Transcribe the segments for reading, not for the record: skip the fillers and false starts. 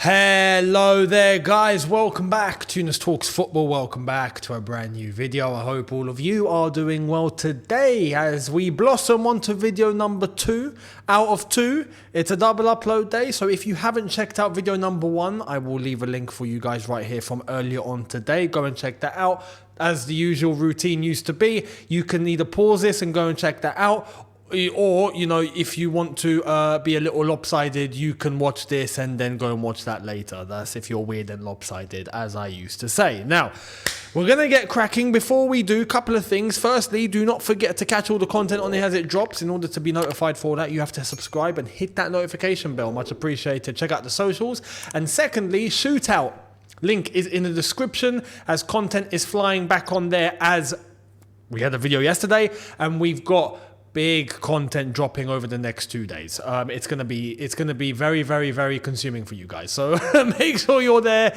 Hello there guys, welcome back to Younes Talks Football, welcome back to a brand new video. I hope all of you are doing well today as we blossom onto video number 2 out of 2. It's a double upload day, so if you haven't checked out video number 1, I will leave a link for you guys right here from earlier on today. Go and check that out. As the usual routine used to be, you can either pause this and go and check that out, or, you know, if you want to be a little lopsided, you can watch this and then go and watch that later. That's if you're weird and lopsided, as I used to say. Now, we're going to get cracking. Before we do, a couple of things. Firstly, do not forget to catch all the content on here as it drops. In order to be notified for that, you have to subscribe and hit that notification bell. Much appreciated. Check out the socials. And secondly, Shootout. Link is in the description as content is flying back on there as we had a video yesterday and we've got big content dropping over the next 2 days. It's gonna be very, very, very consuming for you guys. So make sure you're there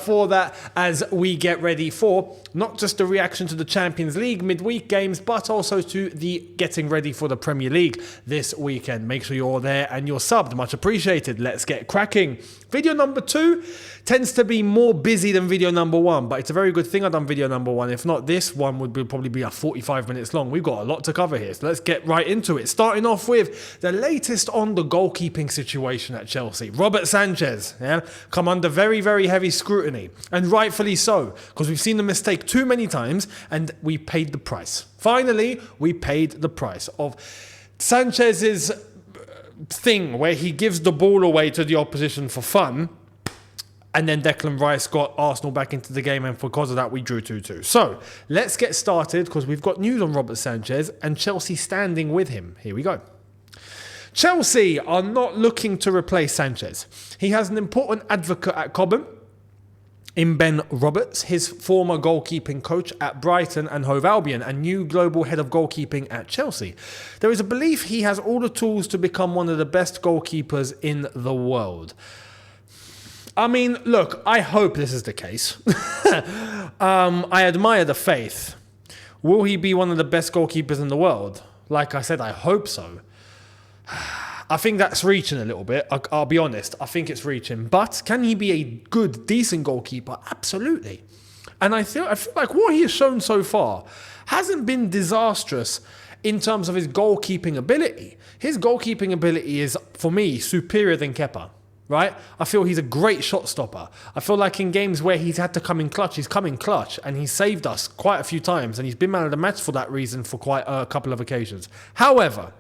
for that as we get ready for not just the reaction to the Champions League midweek games, but also to the getting ready for the Premier League this weekend. Make sure you're there and you're subbed. Much appreciated. Let's get cracking. Video number 2 tends to be more busy than video number 1, but it's a very good thing I've done video number 1. If not, this one would probably be 45 minutes long. We've got a lot to cover here, so let's get right into it. Starting off with the latest on the goalkeeping situation at Chelsea. Robert Sanchez, come under very, very heavy scrutiny, and rightfully so, because we've seen the mistake too many times, and we paid the price. Finally, we paid the price of Sanchez's thing where he gives the ball away to the opposition for fun, and then Declan Rice got Arsenal back into the game, and because of that, we drew 2-2. So, let's get started, because we've got news on Robert Sanchez and Chelsea standing with him. Here we go. Chelsea are not looking to replace Sanchez. He has an important advocate at Cobham in Ben Roberts, his former goalkeeping coach at Brighton and Hove Albion, and new global head of goalkeeping at Chelsea. There is a belief he has all the tools to become one of the best goalkeepers in the world. I mean, look, I hope this is the case. I admire the faith. Will he be one of the best goalkeepers in the world? Like I said, I hope so. I think that's reaching a little bit. I'll be honest. I think it's reaching. But can he be a good, decent goalkeeper? Absolutely. And I feel like what he has shown so far hasn't been disastrous in terms of his goalkeeping ability. His goalkeeping ability is, for me, superior than Kepa. Right? I feel he's a great shot stopper. I feel like in games where he's had to come in clutch, he's come in clutch and he's saved us quite a few times, and he's been man of the match for that reason for quite a couple of occasions. However,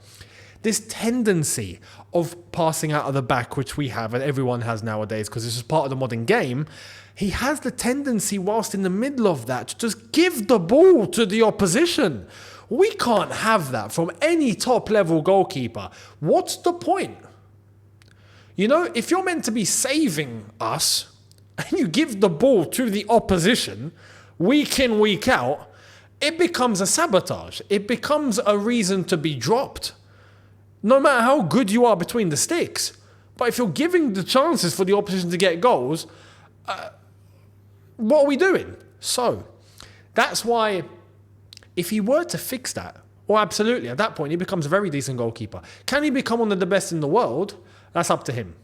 this tendency of passing out of the back, which we have and everyone has nowadays because this is part of the modern game, he has the tendency whilst in the middle of that to just give the ball to the opposition. We can't have that from any top level goalkeeper. What's the point? You know, if you're meant to be saving us and you give the ball to the opposition week in, week out, it becomes a sabotage. It becomes a reason to be dropped. No matter how good you are between the sticks. But if you're giving the chances for the opposition to get goals, what are we doing? So, that's why if he were to fix that, well, absolutely, at that point, he becomes a very decent goalkeeper. Can he become one of the best in the world? That's up to him.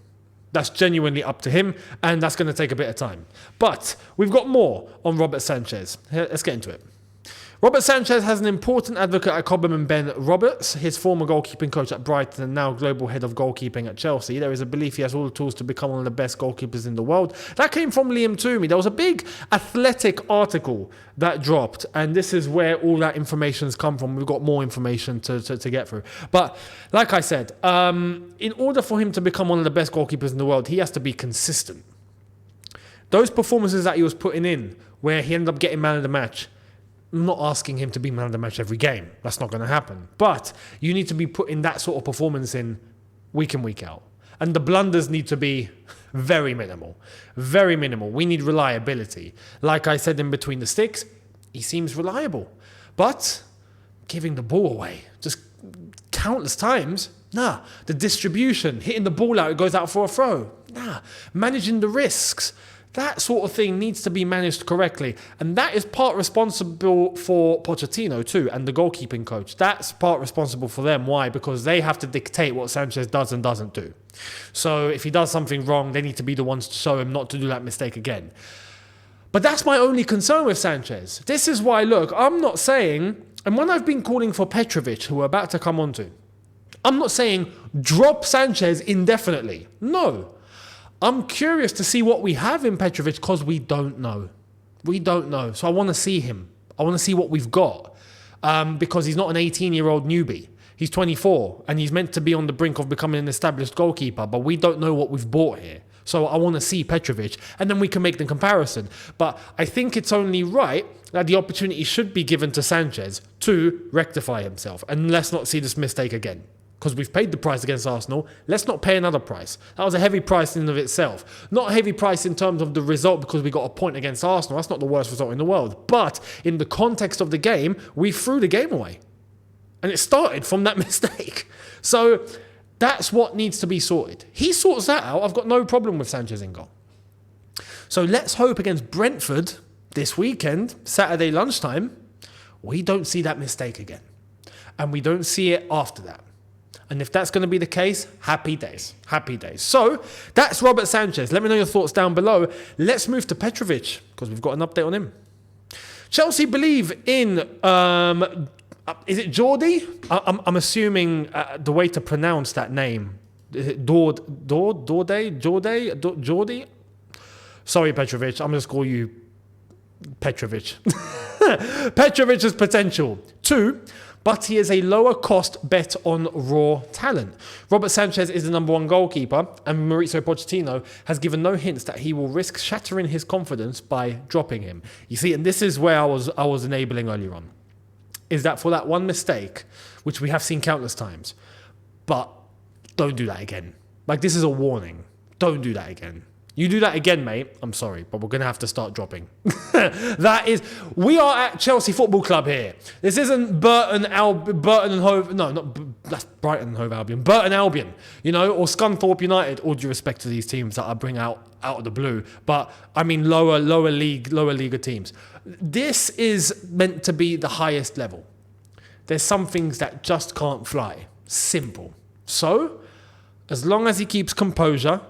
That's genuinely up to him, and that's going to take a bit of time. But we've got more on Robert Sanchez. Let's get into it. Robert Sanchez has an important advocate at Cobham and Ben Roberts, his former goalkeeping coach at Brighton and now global head of goalkeeping at Chelsea. There is a belief he has all the tools to become one of the best goalkeepers in the world. That came from Liam Toomey. There was a big Athletic article that dropped, and this is where all that information has come from. We've got more information to get through. But like I said, in order for him to become one of the best goalkeepers in the world, he has to be consistent. Those performances that he was putting in, where he ended up getting man of the match, I'm not asking him to be man of the match every game. That's not going to happen. But you need to be putting that sort of performance in, week out. And the blunders need to be very minimal. Very minimal. We need reliability. Like I said, in between the sticks, he seems reliable. But giving the ball away just countless times, nah. The distribution, hitting the ball out, it goes out for a throw. Nah. Managing the risks. That sort of thing needs to be managed correctly. And that is part responsible for Pochettino too, and the goalkeeping coach. That's part responsible for them. Why? Because they have to dictate what Sanchez does and doesn't do. So if he does something wrong, they need to be the ones to show him not to do that mistake again. But that's my only concern with Sanchez. This is why, look, I'm not saying, and when I've been calling for Petrovic, who we're about to come on to, I'm not saying drop Sanchez indefinitely. No. I'm curious to see what we have in Petrovic because we don't know. We don't know. So I want to see him. I want to see what we've got because he's not an 18-year-old newbie. He's 24 and he's meant to be on the brink of becoming an established goalkeeper, but we don't know what we've bought here. So I want to see Petrovic and then we can make the comparison. But I think it's only right that the opportunity should be given to Sanchez to rectify himself. And let's not see this mistake again. Because we've paid the price against Arsenal, let's not pay another price. That was a heavy price in and of itself. Not a heavy price in terms of the result because we got a point against Arsenal. That's not the worst result in the world. But in the context of the game, we threw the game away. And it started from that mistake. So that's what needs to be sorted. He sorts that out. I've got no problem with Sanchez in goal. So let's hope against Brentford this weekend, Saturday lunchtime, we don't see that mistake again. And we don't see it after that. And if that's going to be the case, happy days. Happy days. So that's Robert Sanchez. Let me know your thoughts down below. Let's move to Petrovic because we've got an update on him. Chelsea believe in, is it Jordi? I'm assuming the way to pronounce that name. Is it Jordi? Sorry, Petrovic. I'm just call you Petrovic. Petrovic's potential. 2. But he is a lower cost bet on raw talent. Robert Sanchez is the number 1 goalkeeper, and Mauricio Pochettino has given no hints that he will risk shattering his confidence by dropping him. You see, and this is where I was enabling earlier on, is that for that one mistake, which we have seen countless times, but don't do that again. Like, this is a warning. Don't do that again. You do that again, mate, I'm sorry, but we're going to have to start dropping. We are at Chelsea Football Club here. This isn't Burton and Hove, no, that's Brighton and Hove Albion, Burton Albion, or Scunthorpe United, all due respect to these teams that I bring out of the blue, but I mean lower league teams. This is meant to be the highest level. There's some things that just can't fly. Simple. So, as long as he keeps composure,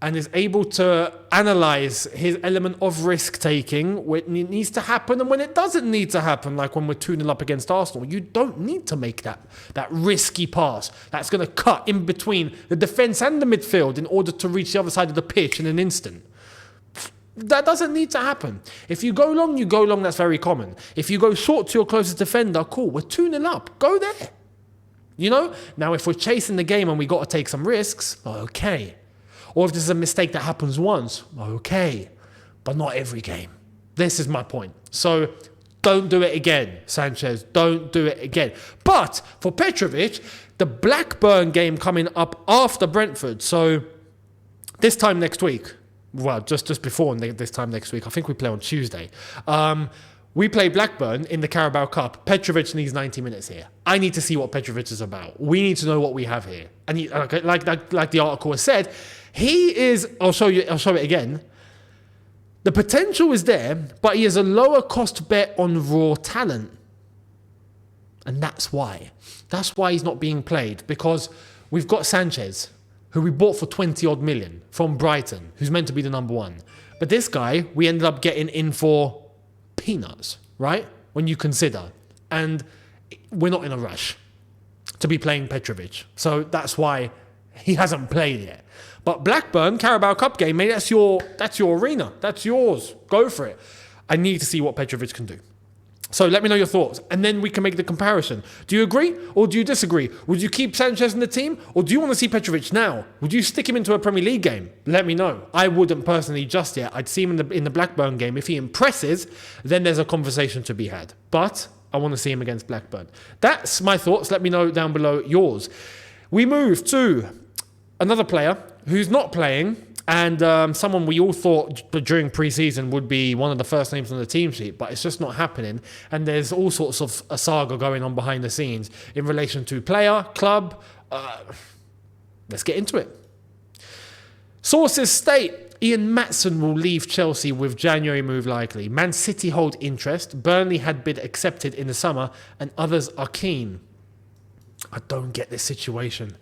and is able to analyse his element of risk-taking when it needs to happen and when it doesn't need to happen, like when we're 2-0 up against Arsenal. You don't need to make that risky pass that's going to cut in between the defence and the midfield in order to reach the other side of the pitch in an instant. That doesn't need to happen. If you go long, that's very common. If you go short to your closest defender, cool, we're 2-0 up, go there. Now if we're chasing the game and we got to take some risks, okay. Or if this is a mistake that happens once, okay, but not every game. This is my point. So don't do it again, Sanchez. Don't do it again. But for Petrovic, the Blackburn game coming up after Brentford. So this time next week, well, just before this time next week, I think we play on Tuesday. We play Blackburn in the Carabao Cup. Petrovic needs 90 minutes here. I need to see what Petrovic is about. We need to know what we have here. And like the article has said, he is, I'll show it again. The potential is there, but he is a lower cost bet on raw talent. And that's why. That's why he's not being played, because we've got Sanchez, who we bought for 20 odd million from Brighton, who's meant to be the number 1. But this guy, we ended up getting in for peanuts, right? When you consider. And we're not in a rush to be playing Petrovic. So that's why he hasn't played yet. But Blackburn, Carabao Cup game, mate, that's your arena. That's yours. Go for it. I need to see what Petrovic can do. So let me know your thoughts, and then we can make the comparison. Do you agree or do you disagree? Would you keep Sanchez in the team, or do you want to see Petrovic now? Would you stick him into a Premier League game? Let me know. I wouldn't personally just yet. I'd see him in the Blackburn game. If he impresses, then there's a conversation to be had. But I want to see him against Blackburn. That's my thoughts. Let me know down below yours. We move to another player who's not playing, and someone we all thought during pre-season would be one of the first names on the team sheet, but it's just not happening. And there's all sorts of a saga going on behind the scenes in relation to player, club. Let's get into it. Sources state Ian Maatsen will leave Chelsea with January move likely. Man City hold interest. Burnley had bid accepted in the summer and others are keen. I don't get this situation.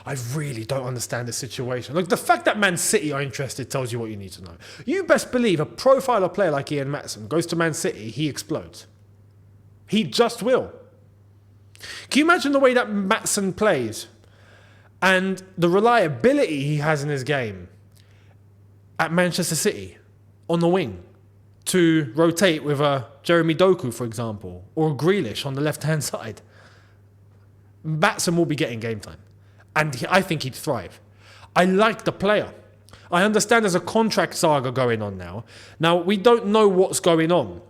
I really don't understand this situation. Look, the fact that Man City are interested tells you what you need to know. You best believe a profiler player like Ian Maatsen goes to Man City, he explodes. He just will. Can you imagine the way that Maatsen plays and the reliability he has in his game at Manchester City on the wing to rotate with a Jeremy Doku, for example, or a Grealish on the left-hand side? Maatsen will be getting game time. And I think he'd thrive. I like the player. I understand there's a contract saga going on now. Now, we don't know what's going on.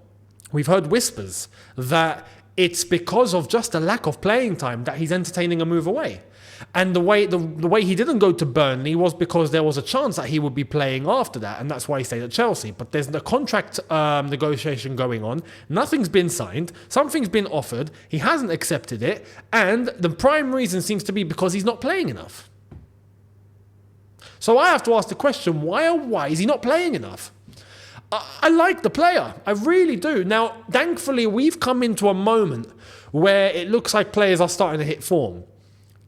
We've heard whispers that it's because of just a lack of playing time that he's entertaining a move away. And the way he didn't go to Burnley was because there was a chance that he would be playing after that, and that's why he stayed at Chelsea. But there's the contract negotiation going on. Nothing's been signed. Something's been offered. He hasn't accepted it, and the prime reason seems to be because he's not playing enough. So I have to ask the question, why is he not playing enough? I like the player. I really do. Now, thankfully, we've come into a moment where it looks like players are starting to hit form.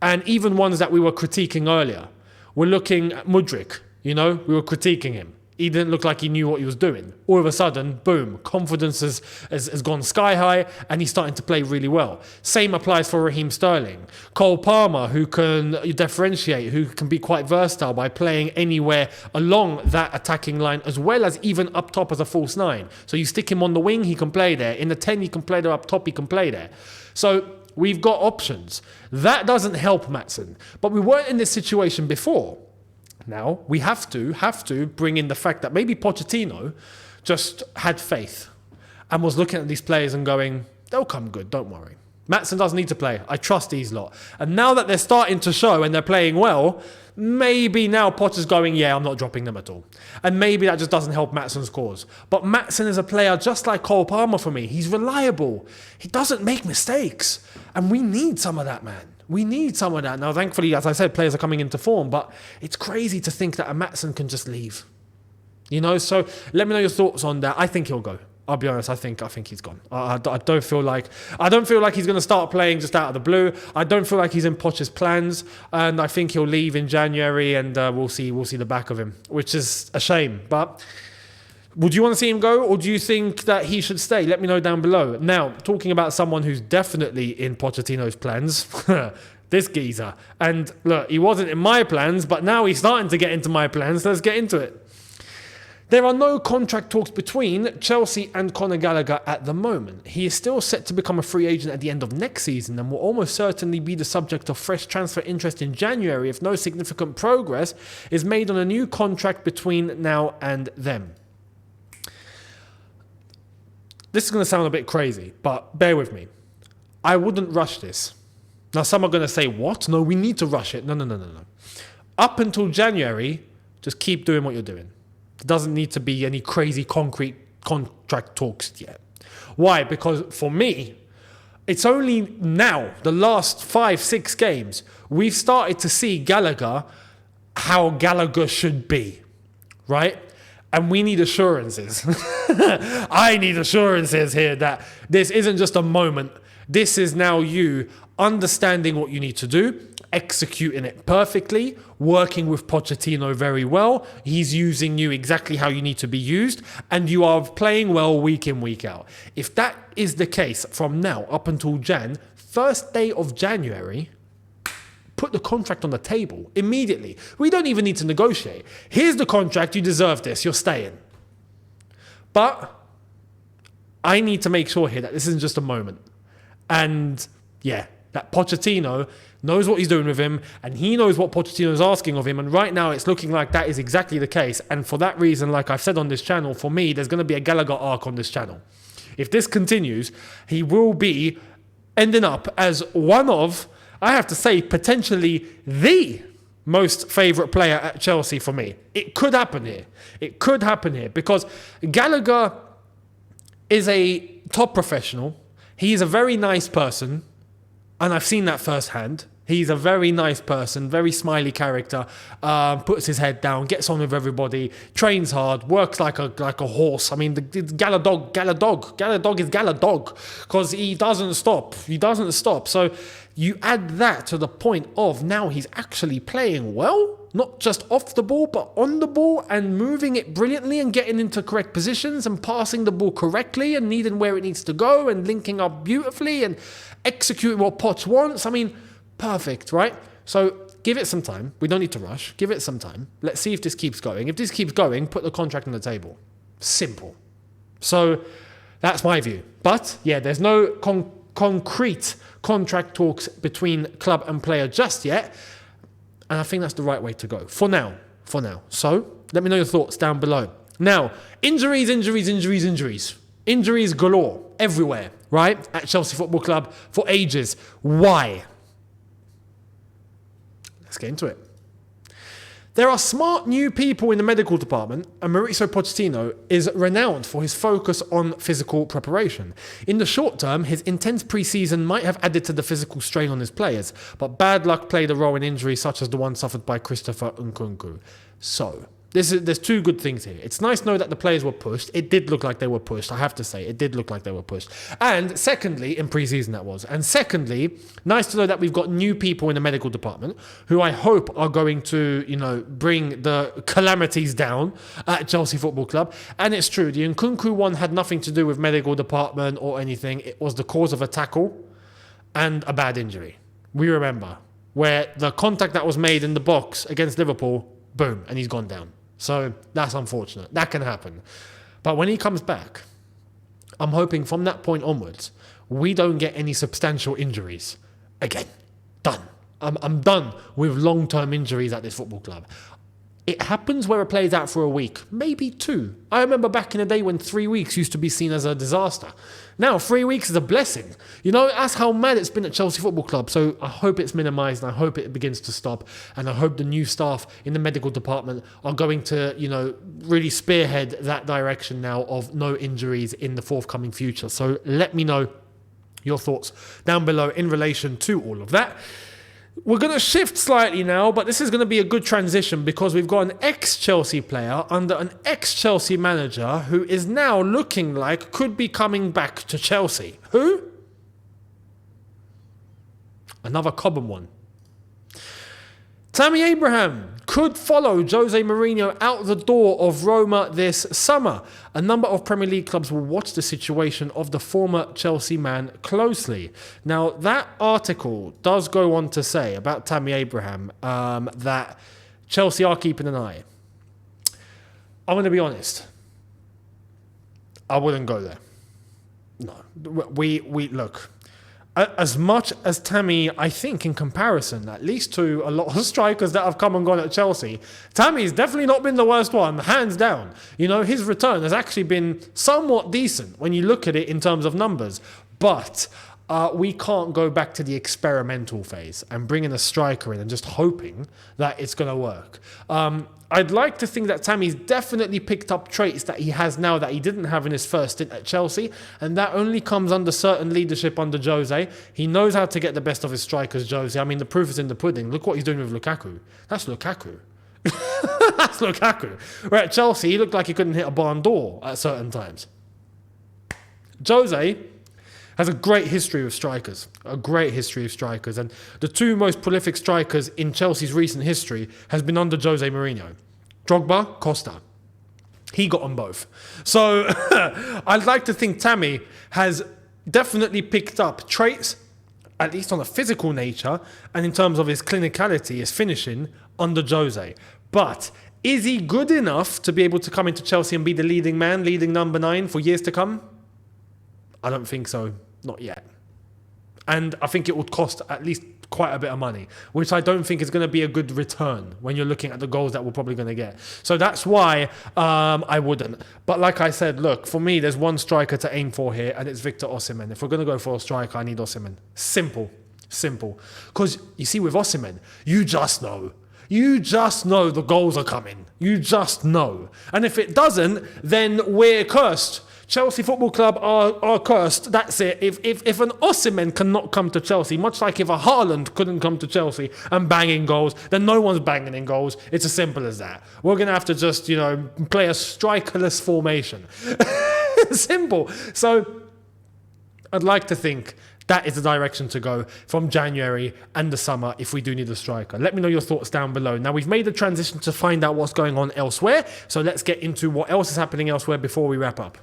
And even ones that we were critiquing earlier. We're looking at Mudryk, we were critiquing him. He didn't look like he knew what he was doing. All of a sudden, boom, confidence has gone sky high and he's starting to play really well. Same applies for Raheem Sterling. Cole Palmer, who can differentiate, who can be quite versatile by playing anywhere along that attacking line as well as even up top as a false nine. So you stick him on the wing, he can play there. In the 10, he can play there. Up top, he can play there. So we've got options. That doesn't help Maatsen. But we weren't in this situation before. Now, we have to bring in the fact that maybe Pochettino just had faith and was looking at these players and going, they'll come good, don't worry. Maatsen doesn't need to play. I trust these lot. And now that they're starting to show and they're playing well, maybe now Potter's going, yeah, I'm not dropping them at all. And maybe that just doesn't help Maatsen's cause. But Maatsen is a player just like Cole Palmer for me. He's reliable. He doesn't make mistakes. And we need some of that, man. We need some of that. Now, thankfully, as I said, players are coming into form, but it's crazy to think that a Maatsen can just leave. So let me know your thoughts on that. I think he'll go. I'll be honest, I think he's gone. I don't feel like he's going to start playing just out of the blue. I don't feel like he's in Poch's plans, and I think he'll leave in January, and we'll see the back of him, which is a shame. But would you want to see him go, or do you think that he should stay? Let me know down below. Now, talking about someone who's definitely in Pochettino's plans, this geezer. And look, he wasn't in my plans, but now he's starting to get into my plans. Let's get into it. There are no contract talks between Chelsea and Conor Gallagher at the moment. He is still set to become a free agent at the end of next season and will almost certainly be the subject of fresh transfer interest in January if no significant progress is made on a new contract between now and then. This is going to sound a bit crazy, but bear with me. I wouldn't rush this. Now, some are going to say, what? No, we need to rush it. No. Up until January, just keep doing what you're doing. There doesn't need to be any crazy concrete contract talks yet. Why? Because for me, it's only now, the last 5-6 games, we've started to see Gallagher how Gallagher should be, right? And we need assurances. I need assurances here that this isn't just a moment. This is now you understanding what you need to do, executing it perfectly, working with Pochettino very well. He's using you exactly how you need to be used, and you are playing well week in, week out. If that is the case from now up until first day of January, put the contract on the table immediately. We don't even need to negotiate. Here's the contract, you deserve this, you're staying. But I need to make sure here that this isn't just a moment. And yeah, that Pochettino knows what he's doing with him, and he knows what Pochettino is asking of him, and right now it's looking like that is exactly the case. And for that reason, like I've said on this channel, for me, there's going to be a Gallagher arc on this channel. If this continues, he will be ending up as one of, I have to say, potentially the most favourite player at Chelsea for me. It could happen here. It could happen here because Gallagher is a top professional. He is a very nice person, and I've seen that firsthand. He's a very nice person, very smiley character, puts his head down, gets on with everybody, trains hard, works like a horse. I mean, the Gala dog is Gala dog because he doesn't stop. So you add that to the point of now he's actually playing well, not just off the ball, but on the ball and moving it brilliantly and getting into correct positions and passing the ball correctly and needing where it needs to go and linking up beautifully and executing what Poch wants. I mean, perfect, right? So give it some time. We don't need to rush. Give it some time. Let's see if this keeps going. If this keeps going, put the contract on the table. Simple. So that's my view. But yeah, there's no concrete contract talks between club and player just yet. And I think that's the right way to go for now. So let me know your thoughts down below. Now, injuries galore everywhere, right? At Chelsea Football Club for ages. Why? Let's get into it. There are smart new people in the medical department, and Mauricio Pochettino is renowned for his focus on physical preparation. In the short term, his intense pre-season might have added to the physical strain on his players, but bad luck played a role in injuries such as the one suffered by Christopher Nkunku. So, there's two good things here. It's nice to know that the players were pushed. It did look like they were pushed. I have to say, it did look like they were pushed. And secondly, in pre-season that was. And secondly, nice to know that we've got new people in the medical department who I hope are going to, bring the calamities down at Chelsea Football Club. And it's true, the Nkunku one had nothing to do with medical department or anything. It was the cause of a tackle and a bad injury. We remember where the contact that was made in the box against Liverpool, boom, and he's gone down. So that's unfortunate. That can happen. But when he comes back, I'm hoping from that point onwards, we don't get any substantial injuries again. Done. I'm done with long-term injuries at this football club. It happens where a player's out for a week, maybe 2. I remember back in the day when 3 weeks used to be seen as a disaster. Now 3 weeks is a blessing. That's how mad it's been at Chelsea Football Club. So I hope it's minimised and I hope it begins to stop. And I hope the new staff in the medical department are going to, really spearhead that direction now of no injuries in the forthcoming future. So let me know your thoughts down below in relation to all of that. We're going to shift slightly now, but this is going to be a good transition because we've got an ex-Chelsea player under an ex-Chelsea manager who is now looking like could be coming back to Chelsea. Who? Another Cobham one. Tammy Abraham could follow Jose Mourinho out the door of Roma this summer. A number of Premier League clubs will watch the situation of the former Chelsea man closely. Now, that article does go on to say about Tammy Abraham that Chelsea are keeping an eye. I'm going to be honest. I wouldn't go there. No. We look. As much as Tammy, I think in comparison, at least to a lot of strikers that have come and gone at Chelsea, Tammy's definitely not been the worst one, hands down. His return has actually been somewhat decent when you look at it in terms of numbers. But we can't go back to the experimental phase and bring in a striker in and just hoping that it's going to work. I'd like to think that Tammy's definitely picked up traits that he has now that he didn't have in his first stint at Chelsea, and that only comes under certain leadership under Jose. He knows how to get the best of his strikers, Jose. I mean, the proof is in the pudding. Look what he's doing with Lukaku. That's Lukaku. That's Lukaku. Where at Chelsea, he looked like he couldn't hit a barn door at certain times. Jose has a great history of strikers. And the two most prolific strikers in Chelsea's recent history has been under Jose Mourinho. Drogba, Costa. He got on both. So I'd like to think Tammy has definitely picked up traits, at least on a physical nature, and in terms of his clinicality, his finishing, under Jose. But is he good enough to be able to come into Chelsea and be the leading man, leading number 9 for years to come? I don't think so. Not yet. And I think it would cost at least quite a bit of money, which I don't think is going to be a good return when you're looking at the goals that we're probably going to get. So that's why I wouldn't. But like I said, look, for me, there's one striker to aim for here, and it's Victor Osimhen. If we're going to go for a striker, I need Osimhen. Simple. Because you see, with Osimhen, you just know the goals are coming. You just know. And if it doesn't, then we're cursed. Chelsea Football Club are cursed. That's it. If an Osimhen cannot come to Chelsea, much like if a Haaland couldn't come to Chelsea and bang in goals, then no one's banging in goals. It's as simple as that. We're going to have to just, play a strikerless formation. Simple. So I'd like to think that is the direction to go from January and the summer if we do need a striker. Let me know your thoughts down below. Now, we've made the transition to find out what's going on elsewhere. So let's get into what else is happening elsewhere before we wrap up.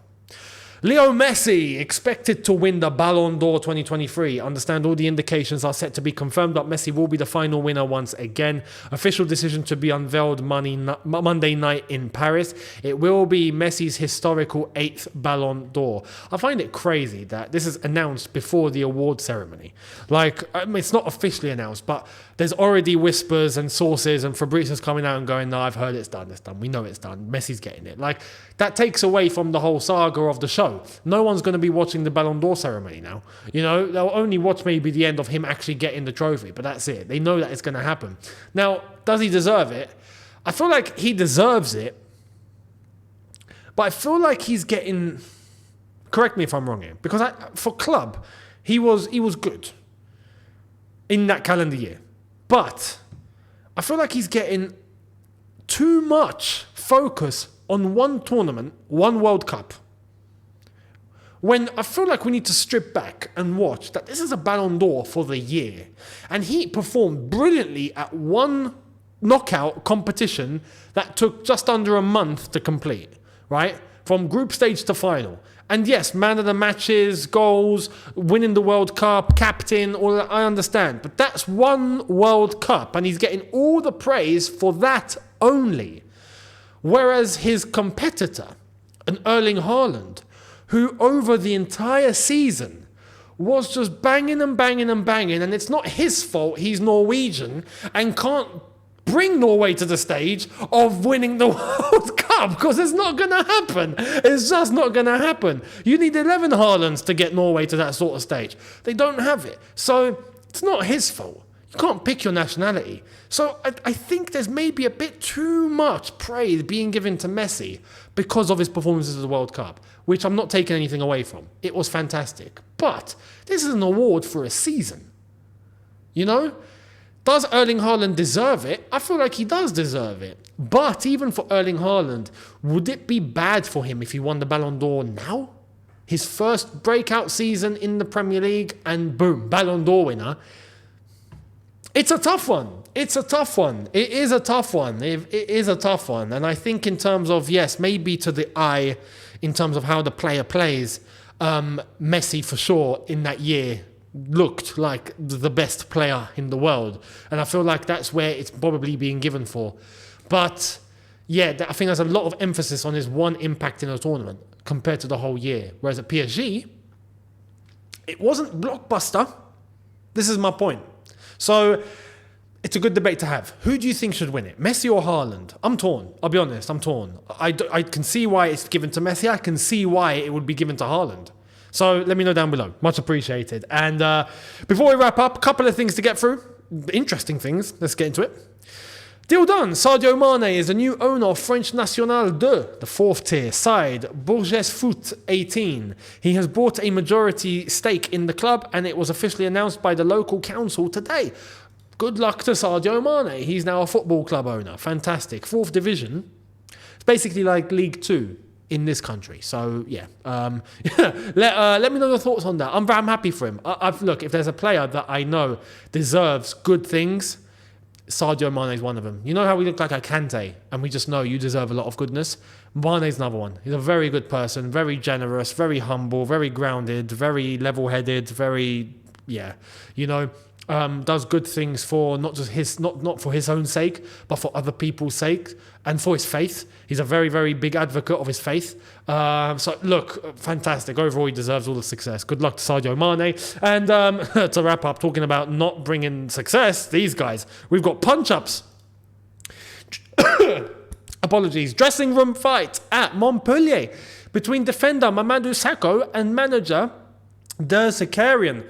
Leo Messi expected to win the Ballon d'Or 2023. Understand all the indications are set to be confirmed, but Messi will be the final winner once again. Official decision to be unveiled Monday night in Paris. It will be Messi's historical 8th Ballon d'Or. I find it crazy that this is announced before the award ceremony. It's not officially announced, but there's already whispers and sources, and Fabrizio's coming out and going, no, I've heard it's done. We know it's done. Messi's getting it. That takes away from the whole saga of the show. No one's going to be watching the Ballon d'Or ceremony now. They'll only watch maybe the end of him actually getting the trophy, but that's it. They know that it's going to happen. Now, does he deserve it? I feel like he deserves it, but I feel like he's getting... Correct me if I'm wrong here, because for club, he was good in that calendar year. But I feel like he's getting too much focus on one tournament, one World Cup, when I feel like we need to strip back and watch that this is a Ballon d'Or for the year. And he performed brilliantly at one knockout competition that took just under a month to complete, right? From group stage to final. And yes, man of the matches, goals, winning the World Cup, captain, all that, I understand. But that's one World Cup, and he's getting all the praise for that only. Whereas his competitor, an Erling Haaland, who over the entire season was just banging and banging and banging, and it's not his fault he's Norwegian and can't bring Norway to the stage of winning the World Cup, because it's not going to happen. It's just not going to happen. You need 11 Haalands to get Norway to that sort of stage. They don't have it. So it's not his fault. You can't pick your nationality. So I think there's maybe a bit too much praise being given to Messi because of his performances at the World Cup, which I'm not taking anything away from. It was fantastic. But this is an award for a season. Does Erling Haaland deserve it? I feel like he does deserve it. But even for Erling Haaland, would it be bad for him if he won the Ballon d'Or now? His first breakout season in the Premier League, and boom, Ballon d'Or winner. It's a tough one. It is a tough one. It is a tough one. And I think in terms of, yes, maybe to the eye, in terms of how the player plays, Messi for sure in that year looked like the best player in the world. And I feel like that's where it's probably being given for. But yeah, I think there's a lot of emphasis on his one impact in a tournament compared to the whole year. Whereas at PSG, it wasn't blockbuster. This is my point. So it's a good debate to have. Who do you think should win it? Messi or Haaland? I'm torn. I'll be honest, I'm torn. I can see why it's given to Messi. I can see why it would be given to Haaland. So let me know down below. Much appreciated. And before we wrap up, a couple of things to get through. Interesting things. Let's get into it. Deal done. Sadio Mane is the new owner of French National 2, the 4th tier side, Bourges Foot 18. He has bought a majority stake in the club, and it was officially announced by the local council today. Good luck to Sadio Mane. He's now a football club owner. Fantastic. 4th division. It's basically like League 2 in this country. So, yeah. Let me know your thoughts on that. I'm happy for him. Look, if there's a player that I know deserves good things, Sadio Mane is one of them. You know how we look like a Kante, and we just know you deserve a lot of goodness? Mane is another one. He's a very good person, very generous, very humble, very grounded, very level-headed, does good things for not just his, not for his own sake, but for other people's sake and for his faith. He's a very, very big advocate of his faith. So look, fantastic. Overall, he deserves all the success. Good luck to Sadio Mane. And to wrap up, talking about not bringing success, these guys, we've got punch-ups. Apologies. Dressing room fight at Montpellier between defender Mamadou Sakho and manager Der Zakarian.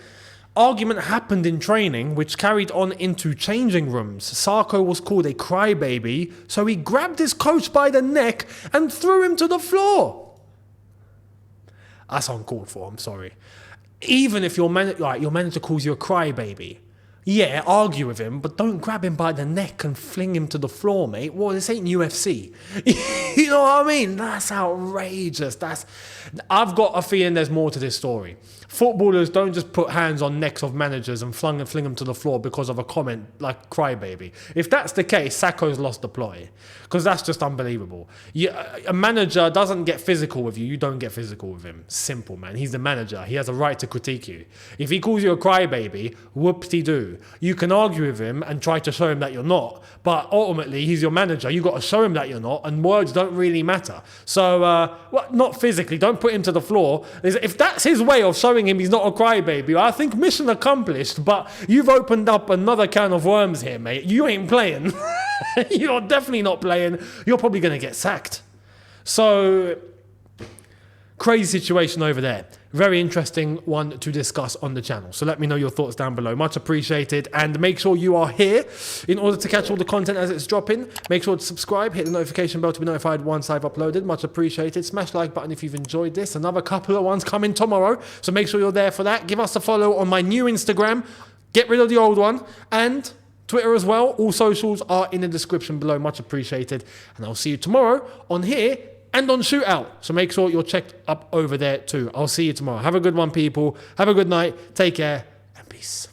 Argument happened in training, which carried on into changing rooms. Sakho was called a crybaby, so he grabbed his coach by the neck and threw him to the floor. That's uncalled for, I'm sorry. Even if your manager calls you a crybaby, yeah, argue with him, but don't grab him by the neck and fling him to the floor, mate. Well, this ain't UFC. You know what I mean? That's outrageous. I've got a feeling there's more to this story. Footballers don't just put hands on necks of managers and fling them to the floor because of a comment like crybaby. If that's the case, Sacco's lost the plot, because that's just unbelievable. A manager doesn't get physical with you. You don't get physical with him. Simple, man. He's the manager. He has a right to critique you. If he calls you a crybaby, whoop-de-doo. You can argue with him and try to show him that you're not, but ultimately he's your manager. You've got to show him that you're not, and words don't really matter. So, not physically. Don't put him to the floor. If that's his way of showing him he's not a crybaby, I think mission accomplished, but you've opened up another can of worms here, mate. You ain't playing. You're definitely not playing. You're probably going to get sacked. So, crazy situation over there. Very interesting one to discuss on the channel. So let me know your thoughts down below. Much appreciated. And make sure you are here in order to catch all the content as it's dropping. Make sure to subscribe. Hit the notification bell to be notified once I've uploaded. Much appreciated. Smash the like button if you've enjoyed this. Another couple of ones coming tomorrow. So make sure you're there for that. Give us a follow on my new Instagram. Get rid of the old one. And Twitter as well. All socials are in the description below. Much appreciated. And I'll see you tomorrow on here and on Shootout. So make sure you're checked up over there too. I'll see you tomorrow. Have a good one, people. Have a good night. Take care and peace.